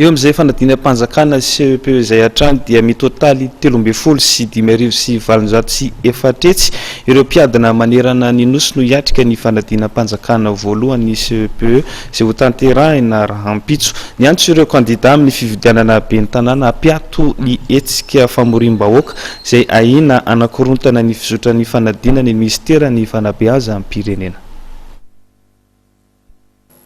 eo am'izay fanadinam-panjakana CEP izay hatrany dia mitotaly 13,747 ireo mpiadina manerana ny nosy no hiatrika ny fanadinam-panjakana voalohany CEP izay ho tanterahina raha ampitso ny antso ireo kandida amin'ny fividianana ben'ny tanàna ampiato ny hetsika famorim-bahoaka izay ahina anakorontana ny fizotran'ny fanadinana ny ministera ny fanabeaza amin'ny pirenena.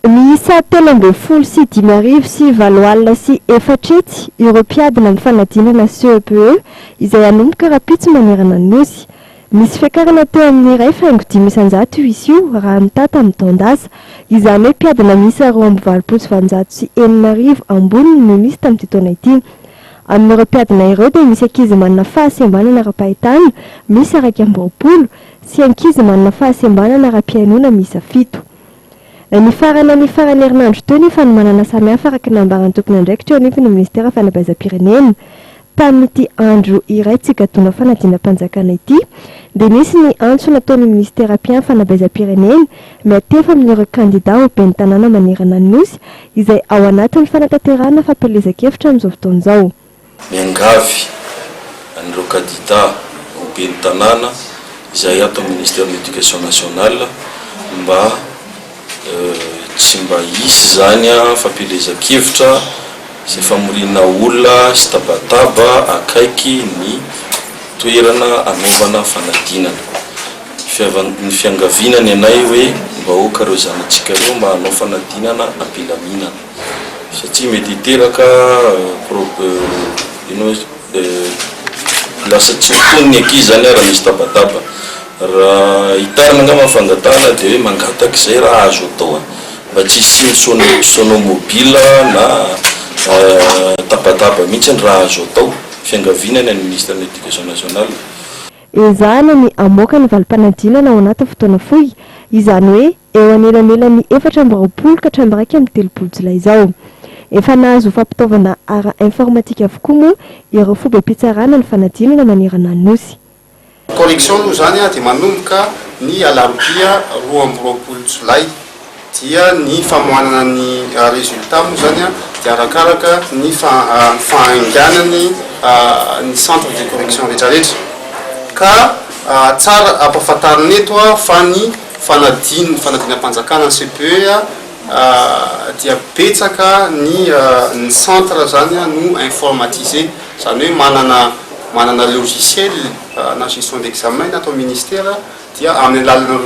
Miisa 13,747 ireo mpiadina amin'ny fanadinana CEPE izay hanomboka rapitso manerana ny nosy. Misy fiakarana teo amin'ny iray faingo 500 izy io raha mitata amin'ny taondaza izany hoe mpiadina miisa 2,740 ambony no misy tamin'ity taona ity. Amin'ireo mpiadina ireo dia misy ankizy manana fahasembanana ara-pahitana misy 220 sy ankizy manana fahasembanana ara-piainona misy 7. Ny farany herinandro teo nefa ny manana samihafa araka ny nambarany tompony andraikitra eo anivon'ny ministera fanabeazam-pirenena. Tamin'ity andro iray tsikadona fanadinam-panjakana ity dia nisy ny antso nataon'ny ministera fanabeazam-pirenena miatefa amin'ireo kandida ho ben'ny tanàna manerana ny nosy izay ao anatin'ny fanatanterahana fampelezan-kevitra amin'izao fotoana izao. Miangavy an'ireo kandida ho ben'ny tanàna izay ato amin'ny ministère de l'éducation nationale mba tsy mba hisy zany fampelezan-kevitra izay famorina olona sy tabataba akaiky ny toerana anaovana fanadinana. Ny fiangavinany anay hoe mba hoka reo zanatsika reo mba hanao fanadinana ampilaminana satria mety hiteraka lasa tsy hotony ny ankizy zany raha misy tabataba. Raha hitarina nga mafangatana dia hoe mangataka izay raha azo atao mba tsy hisy sonomobila na tabataba mihitsy ny raha azo atao. Fiangavinany ny ministère de l'éducation nationale. Ezahana ny amoaka ny valim-panadinana ao anaty fotoana fohy izany hoe eo anelanelany 420 ka 330 jolay izao. Efa nahazo fampitaovana ara-informatika avokoa moa ireo fomba hipitsarana ny fanadinana manerana ny nosy. Correction no zany dia manomboka ny alarobia 12 jolay dia ny famohanana ny résultat moa zany dia arakaraka ny fahainganany ny centre de correction rehetrarehetra ka tsara ampahafantarina eto fa ny fanadinam-panjakana CPE dia betsaka ny centre zany no informatisé zany hoe manana logiciel na gestion d'examen natao ministère dia amin'ny alalana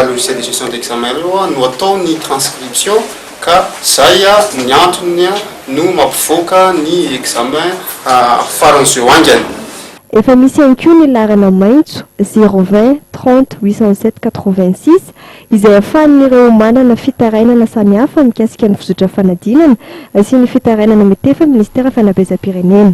logiciel de gestion d'examen reo no atao ny transcription ka zay ny antony no mampivoaka ny examen faran'izao angany. Efa misy ihany koa ny larana maitso 020 30 807 86 izay ahafahan'ireo manana fitarainana samihafa mikasika ny fizotra fanadinana sy ny fitarainana metefa ministera fanabeazam-pirenena.